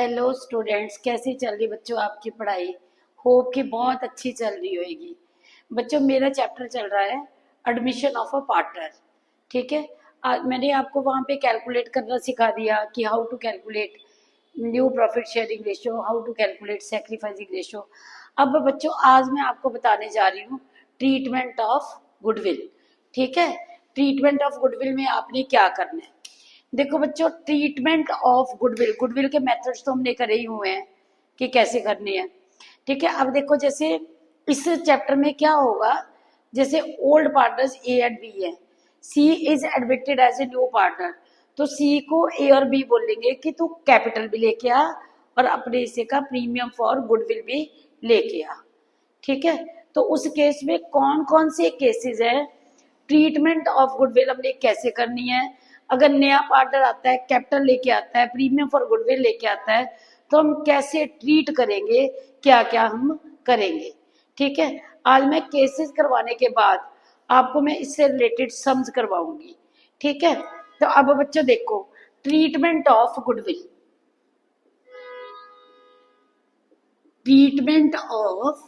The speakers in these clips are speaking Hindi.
हेलो स्टूडेंट्स, कैसी चल रही बच्चों आपकी पढ़ाई? होप कि बहुत अच्छी चल रही होगी। बच्चों, मेरा चैप्टर चल रहा है एडमिशन ऑफ अ पार्टनर। ठीक है। आज मैंने आपको वहाँ पे कैलकुलेट करना सिखा दिया कि how to calculate new profit sharing ratio, how to calculate sacrificing ratio. अब बच्चों, आज मैं आपको बताने जा रही हूँ ट्रीटमेंट ऑफ गुडविल। ठीक है। ट्रीटमेंट ऑफ गुडविल में आपने क्या करना है? देखो बच्चों, ट्रीटमेंट ऑफ गुडविल, गुडविल के मेथड्स तो हमने करे ही हुए हैं कि कैसे करनी है। ठीक है। अब देखो, जैसे इस चैप्टर में क्या होगा, जैसे old partners A and B है, C is admitted as a new partner, तो सी को ए और बी बोलेंगे कि तू कैपिटल भी लेके आ और अपने हिस्से का प्रीमियम फॉर गुडविल भी लेके आ। ठीक है। तो उस केस में कौन कौन से केसेस है, ट्रीटमेंट ऑफ गुडविल हमने कैसे करनी है। अगर नया पार्टनर आता है, कैपिटल लेके आता है, प्रीमियम फॉर गुडविल लेके आता है, तो हम कैसे ट्रीट करेंगे, क्या क्या हम करेंगे। ठीक है। आज मैं केसेस करवाने के बाद आपको मैं इससे रिलेटेड सम्स करवाऊंगी। ठीक है। तो अब बच्चों देखो, treatment of goodwill, treatment of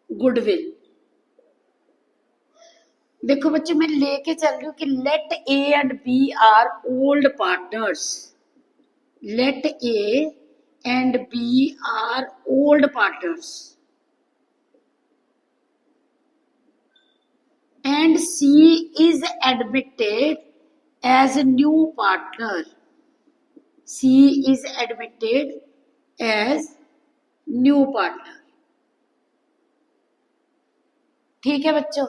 goodwill. देखो बच्चों, मैं लेके चल रही हूँ कि let A and B are old partners, let A and B are old partners and C is admitted as a new partner. C is admitted as new partner. ठीक है बच्चों।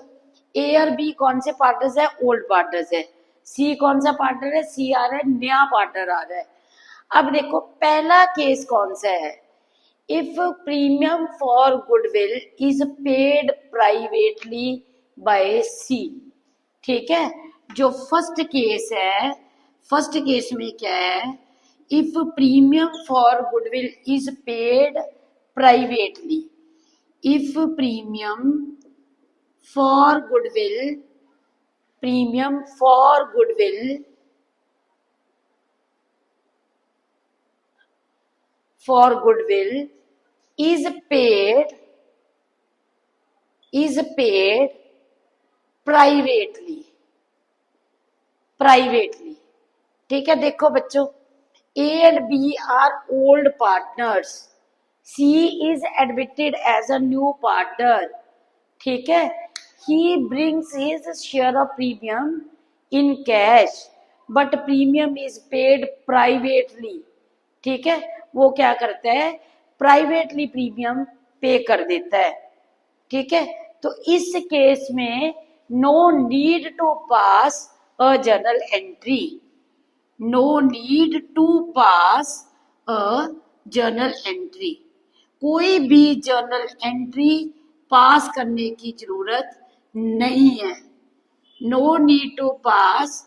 ए और बी कौन से पार्टनर्स है? ओल्ड पार्टनर्स है। सी कौन सा पार्टनर है? सी आ रहा है, नया पार्टनर आ रहा है। अब देखो, पहला केस कौन सा है? If premium for goodwill is paid privately by C. ठीक है। जो फर्स्ट केस है, फर्स्ट केस में क्या है? If premium for goodwill is paid privately, if premium for goodwill, premium for goodwill, for goodwill is paid privately, privately. ठीक है। देखो बच्चों, A and B are old partners, C is admitted as a new partner. ठीक है। He brings his share of premium in cash, but premium is paid privately. ठीक है। वो क्या करता है? प्राइवेटली प्रीमियम पे कर देता है। ठीक है। तो इस केस में no need to pass a journal entry, no need to pass a journal entry, कोई भी जर्नल एंट्री पास करने की जरूरत नहीं है। No need to pass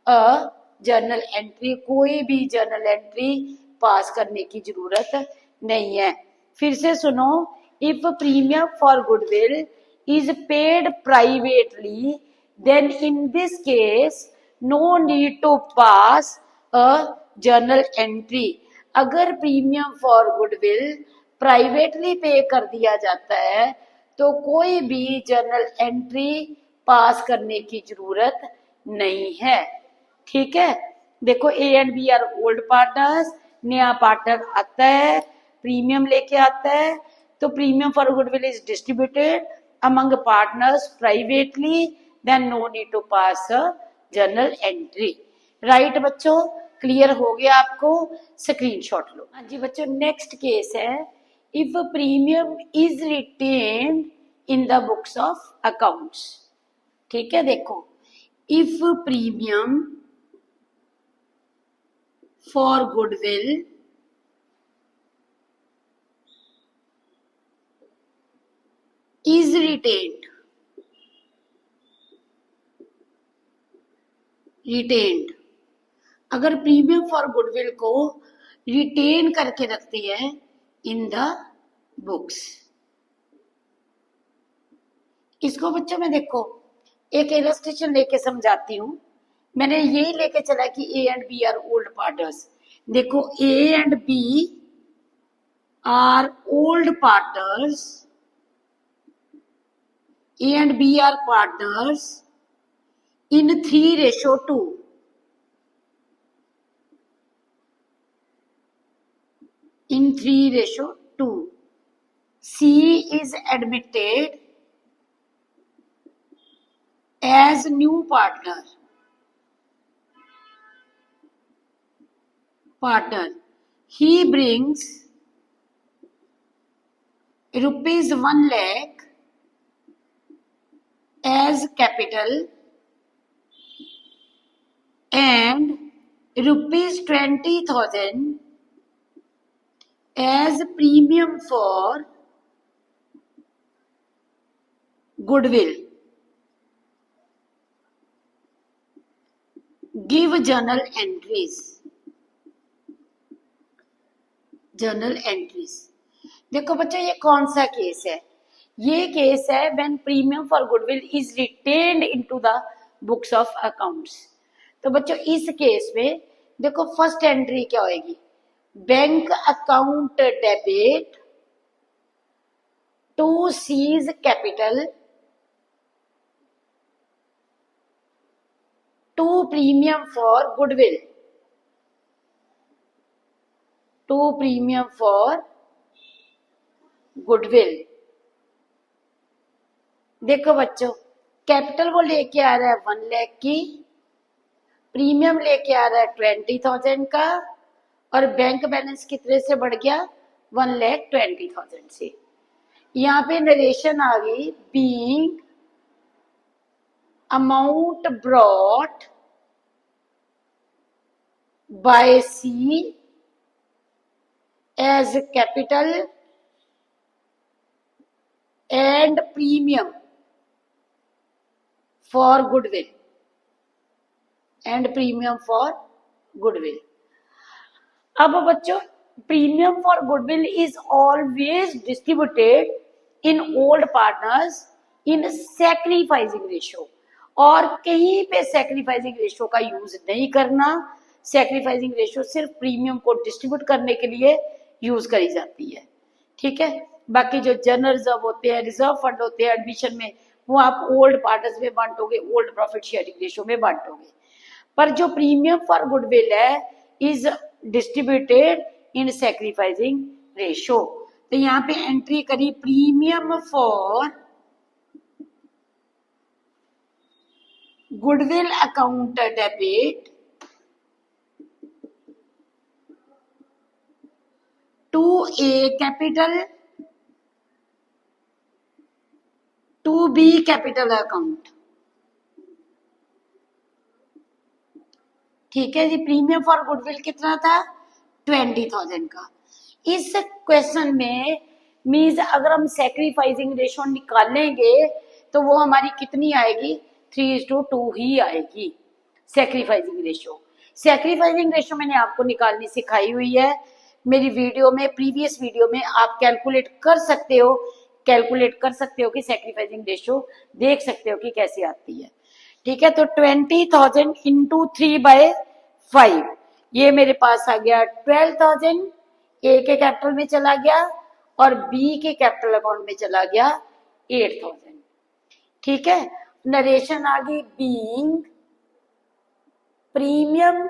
a journal entry, कोई भी जर्नल एंट्री पास करने की जरूरत नहीं है। फिर से सुनो, if premium for goodwill is paid privately, then in this case no need to pass a journal entry. अगर premium for goodwill privately pay कर दिया जाता है, तो कोई भी जर्नल एंट्री पास करने की जरूरत नहीं है। ठीक है। देखो, A and B are old partners, नया पार्टनर आता है, प्रीमियम लेके आता है, तो premium for goodwill is distributed among partners privately, then no need to pass a journal entry. Right बच्चों, क्लियर हो गया आपको? स्क्रीनशॉट लो। हाँ जी बच्चों, नेक्स्ट केस है, if premium is retained in the books of accounts. ठीक है। देखो, if premium for goodwill is retained, retained, अगर प्रीमियम फॉर गुडविल को रिटेन करके रखते हैं इन द बुक्स। इसको बच्चों में देखो, एक इलस्ट्रेशन लेके समझाती हूँ मैंने यही लेके चला कि A and B are old partners. देखो A and B are old partners, A and B are partners in 3:2, in 3:2. C is admitted as new partner. He brings rupees 1 lakh as capital and rupees 20,000 as premium for goodwill. Give journal entries. Journal entries. देखो बच्चों ये कौन सा केस है? ये केस है when premium for goodwill is retained into the books of accounts. तो बच्चों इस केस में देखो फर्स्ट एंट्री क्या होगी? Bank account debit to C's capital to premium for goodwill, to premium for goodwill. देखो बच्चों कैपिटल वो लेके आ रहा है 1 लाख की, प्रीमियम लेके आ रहा है 20,000 का, और बैंक बैलेंस कितने से बढ़ गया? 1,20,000 से। यहाँ पे नरेशन आ गई being amount brought by C as capital and premium for goodwill, and premium for goodwill. अब बच्चों premium for goodwill is always distributed in old partners in sacrificing ratio, और कहीं पे सैक्रिफाइसिंग रेशियो का यूज नहीं करना। सैक्रिफाइसिंग रेशियो सिर्फ प्रीमियम को डिस्ट्रीब्यूट करने के लिए यूज करी जाती है, ठीक है। बाकी जो जनरल रिजर्व होते हैं, रिजर्व फंड होते हैं एडमिशन में, वो आप ओल्ड पार्टनर्स में बांटोगे, ओल्ड प्रॉफिट शेयरिंग रेशियो में बांटोगे। पर जो प्रीमियम फॉर गुडविल है is distributed in sacrificing ratio. तो यहाँ पे एंट्री करी premium for goodwill account debit to A capital to B capital account, ठीक है जी। प्रीमियम फॉर गुडविल कितना था? 20,000 का। इस क्वेश्चन में मीन्स अगर हम सैक्रिफाइसिंग रेशियो निकालेंगे तो वो हमारी कितनी आएगी? 3:2 ही आएगी सैक्रिफाइसिंग रेशियो। सैक्रिफाइसिंग रेशियो मैंने आपको निकालनी सिखाई हुई है मेरी वीडियो में, प्रीवियस वीडियो में। आप कैलकुलेट कर सकते हो, कि सैक्रिफाइसिंग रेशियो देख सकते हो कि कैसे आती है, ठीक है। तो 20,000 इंटू 3/5, ये मेरे पास आ गया 12,000। ए के कैपिटल में चला गया और बी के कैपिटल अकाउंट में चला गया 8,000, ठीक है। नरेशन आ गई being premium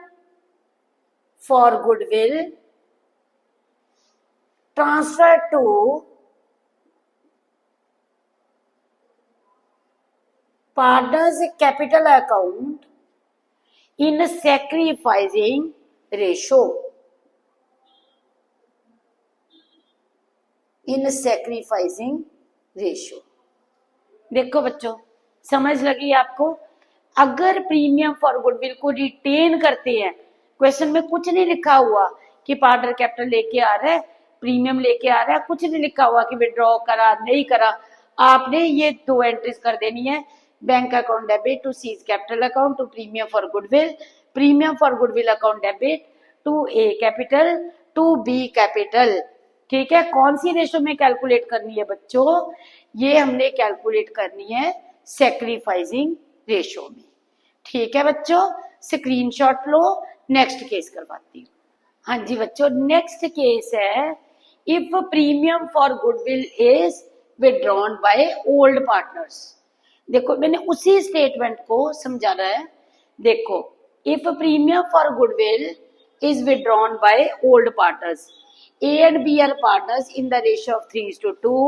for goodwill transfer to partners capital account in sacrificing ratio, in sacrificing ratio। देखो बच्चों समझ लगी आपको? अगर प्रीमियम फॉर गुडविल को रिटेन करते हैं, क्वेश्चन में कुछ नहीं लिखा हुआ कि पार्टनर कैपिटल लेके आ रहा है, प्रीमियम लेके आ रहा है, कुछ नहीं लिखा हुआ कि विड्रॉ करा नहीं करा। आपने ये 2 एंट्रीज कर देनी है, bank account debit to C's capital account to premium for goodwill, premium for goodwill account debit to A capital to B capital, ठीक है। कौन सी रेशो में कैलकुलेट करनी है बच्चों? ये हमने कैलकुलेट करनी है सैक्रिफाइसिंग रेशो में, ठीक है बच्चों। स्क्रीनशॉट लो, नेक्स्ट केस करवाती हूँ। हाँ जी बच्चों, नेक्स्ट केस है if premium for goodwill is withdrawn by old partners. देखो मैंने उसी स्टेटमेंट को समझाना है। देखो, if premium for goodwill is withdrawn by old partners. A and B are partners in the ratio of 3:2.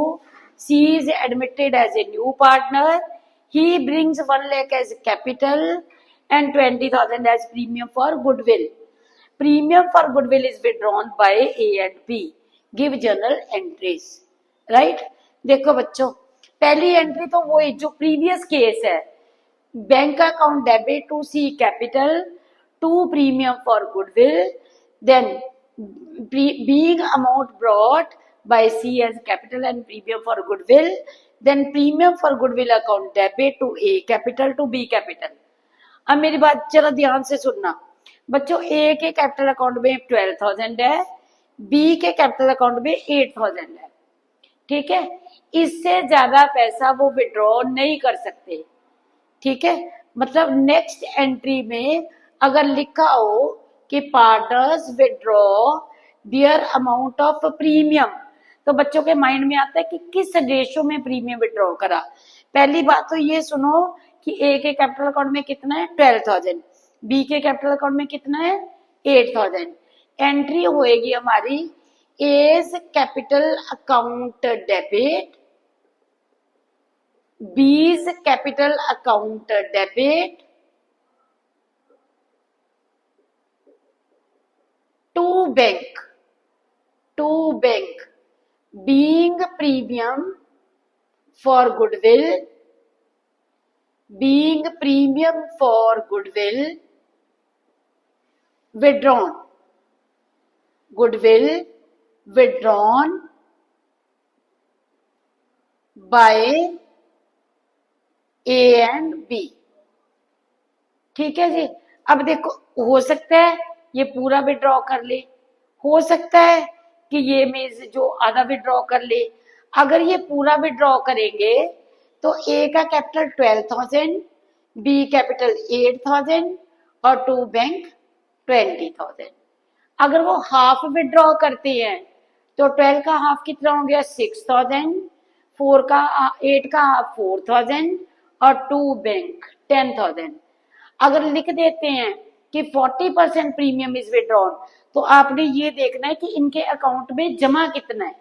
C is admitted as a new partner. He brings 1 lakh as capital and 20,000 as premium for goodwill. Premium for goodwill is withdrawn by A and B. Give journal entries. Right? देखो बच्चों, पहली एंट्री तो वो जो प्रीवियस केस है, bank account debit to C capital to premium for goodwill, then being amount brought by C as capital and premium for goodwill, then premium for goodwill account debit to A capital to B capital. अब मेरी बात जरा ध्यान से सुनना बच्चों, A के कैपिटल अकाउंट में 12,000 है, B के कैपिटल अकाउंट में 8,000 है। ठीक है, इससे ज्यादा पैसा वो विड्रॉ नहीं कर सकते। ठीक है, मतलब नेक्स्ट एंट्री में अगर लिखा हो कि partners withdraw their amount of premium, तो बच्चों के माइंड में आता है कि किस रेशो में प्रीमियम विड्रॉ करा। पहली बात तो ये सुनो कि ए के कैपिटल अकाउंट में कितना है 12,000, बी के कैपिटल अकाउंट में कितना है 8,000। एंट्री होएगी हमारी A's capital account debit, B's capital account debit to bank being premium for goodwill, withdrawn, goodwill withdrawn by A and B। ठीक है जी। अब देखो, हो सकता है ये पूरा विड्रॉ कर ले, हो सकता है कि ये मीन्स जो आधा विड्रॉ कर ले। अगर ये पूरा विड्रॉ करेंगे तो ए का कैपिटल 12,000, बी कैपिटल 8,000 और टू बैंक 20,000। अगर वो हाफ विड्रॉ करते हैं तो 12 का हाफ कितना हो गया 6,000, 8 का हाफ 4,000 और टू बैंक 10,000। अगर लिख देते हैं कि 40% प्रीमियम इज विड्रॉन, तो आपने ये देखना है कि इनके अकाउंट में जमा कितना है।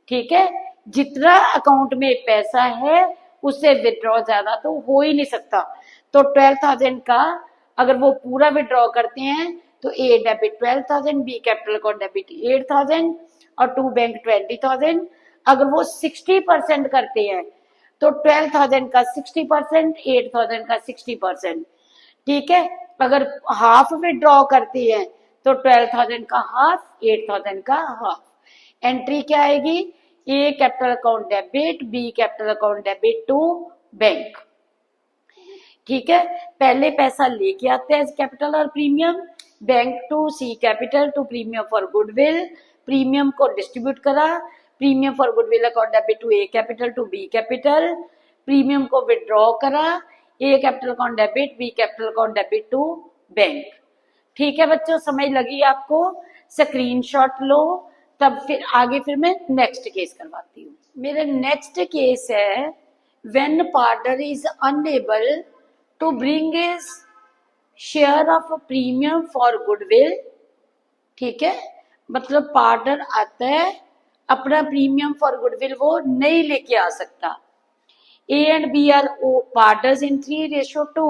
ठीक है, जितना अकाउंट में पैसा है उससे विड्रॉ ज्यादा तो हो ही नहीं सकता। तो 12,000 का अगर वो पूरा विड्रॉ करते हैं तो A debit 12,000, B capital account debit 8,000 और टू बैंक 20,000। अगर वो 60% करते हैं तो 12,000 का 60%, 8,000 का 60%। ठीक है, अगर हाफ विड्रॉ करती है तो 12,000 का हाफ, 8,000 का हाफ। एंट्री क्या आएगी, A capital account debit, B capital account debit to bank. ठीक है, पहले पैसा लेके आते हैं कैपिटल और premium, bank to C capital to premium for goodwill, premium को डिस्ट्रीब्यूट करा, premium for goodwill account debit to A capital to B capital, premium को विड्रॉ करा, A capital account debit, B capital account debit to bank. ठीक है बच्चों, समझ लगी आपको? स्क्रीनशॉट लो, तब फिर आगे फिर मैं नेक्स्ट केस करवाती हूँ। मेरा नेक्स्ट केस है when partner is unable to bring his share of premium for goodwill. ठीक है, मतलब पार्टनर आता है, अपना प्रीमियम फॉर गुडविल वो नहीं लेके आ सकता। A and B are partners in 3:2.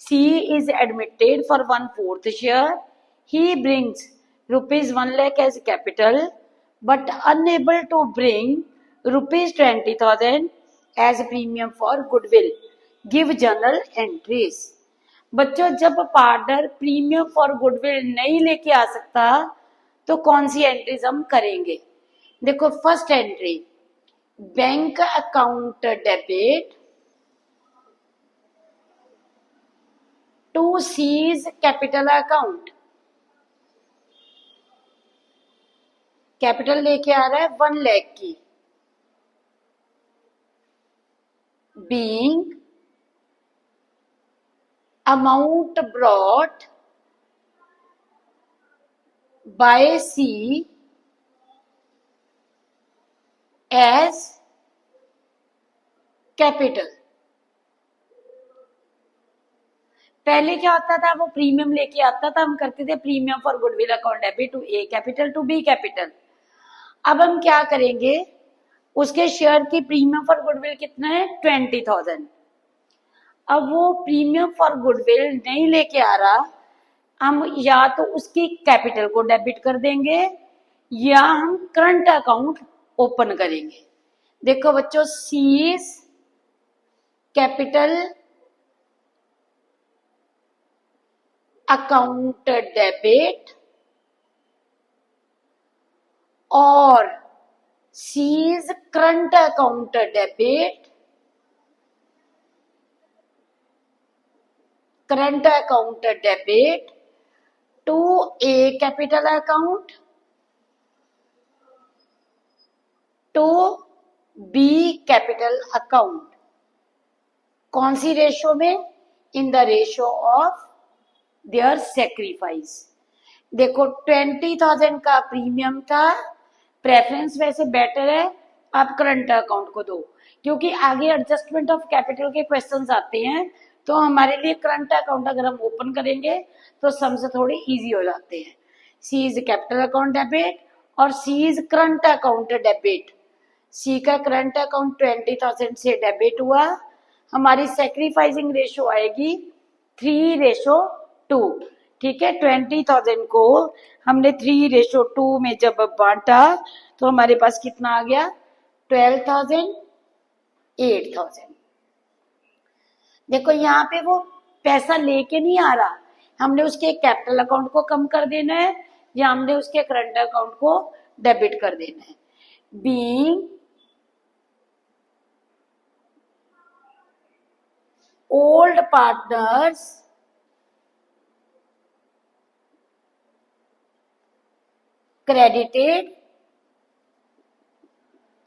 C is admitted for 1/4 share. He brings rupees 1 lakh as capital, but unable to bring rupees 20,000 as premium for goodwill. Give journal entries. बच्चों, जब पार्टनर प्रीमियम फॉर गुडविल नहीं लेके आ सकता तो कौन सी एंट्रीज हम करेंगे? देखो, first entry bank account debit to C's capital account. Capital लेके आ रहा है 1 लाख की, being amount brought by C as capital। पहले क्या होता था, वो प्रीमियम लेके आता था, हम करते थे premium for goodwill account debit to A capital to B capital. अब हम क्या करेंगे, उसके शेयर की प्रीमियम फॉर गुडविल कितना है 20,000। अब वो प्रीमियम फॉर गुडविल नहीं लेके आ रहा, हम या तो उसकी कैपिटल को डेबिट कर देंगे या हम करंट अकाउंट ओपन करेंगे। देखो बच्चों, सीज कैपिटल अकाउंट डेबिट और C's current account debit, current account debit to A capital account to B capital account. कौन सी रेशो में? In the ratio of their sacrifice. देखो 20,000 का प्रीमियम था, प्रेफरेंस वैसे बेटर है आप करंट अकाउंट को दो, क्योंकि आगे एडजस्टमेंट ऑफ कैपिटल के क्वेश्चंस आते हैं, तो हमारे लिए करंट अकाउंट अगर हम ओपन करेंगे तो सम्स थोड़े इजी हो जाते हैं। सी इज कैपिटल अकाउंट डेबिट और सी इज करंट अकाउंट डेबिट। सी का करंट अकाउंट 20,000 से डेबिट हुआ, हमारी सेक्रीफाइसिंग रेशो आएगी 3:2। ठीक है, 20,000 को हमने 3:2 में जब बांटा तो हमारे पास कितना आ गया 12,000 8,000। देखो यहाँ पे वो पैसा लेके नहीं आ रहा, हमने उसके कैपिटल अकाउंट को कम कर देना है या हमने उसके करंट अकाउंट को डेबिट कर देना है। Being old partners credited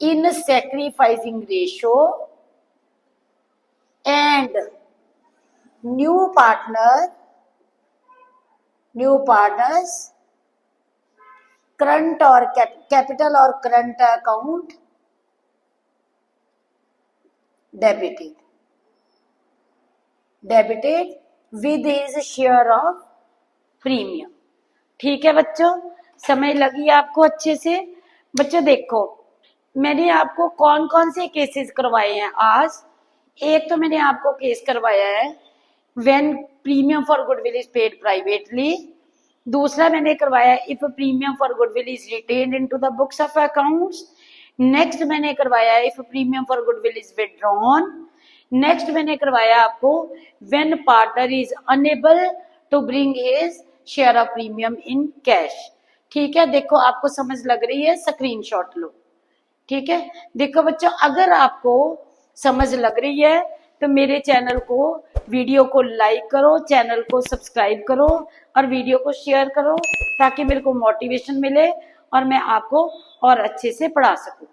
in sacrificing ratio and new partners current or capital or current account debited with his share of premium। ठीक है बच्चों, समझ लगी आपको अच्छे से? बच्चों देखो, मैंने आपको कौन कौन से केसेस करवाए हैं आज। एक तो मैंने आपको केस करवाया है when premium for goodwill is paid privately. दूसरा मैंने करवाया if premium for goodwill is retained into the books of accounts. Next मैंने करवाया if premium for goodwill is withdrawn. Next मैंने करवाया आपको when partner is unable to bring his share of premium in cash. ठीक है, देखो आपको समझ लग रही है, स्क्रीनशॉट लो। ठीक है, देखो बच्चों, अगर आपको समझ लग रही है तो मेरे चैनल को, वीडियो को लाइक करो, चैनल को सब्सक्राइब करो और वीडियो को शेयर करो, ताकि मेरे को मोटिवेशन मिले और मैं आपको और अच्छे से पढ़ा सकूं।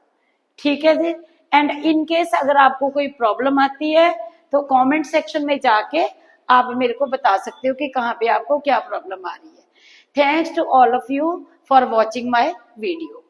ठीक है जी। एंड इन केस अगर आपको कोई प्रॉब्लम आती है तो कमेंट सेक्शन में जाके आप मेरे को बता सकते हो कि कहाँ पे आपको क्या प्रॉब्लम आ रही है। Thanks to all of you for watching my video.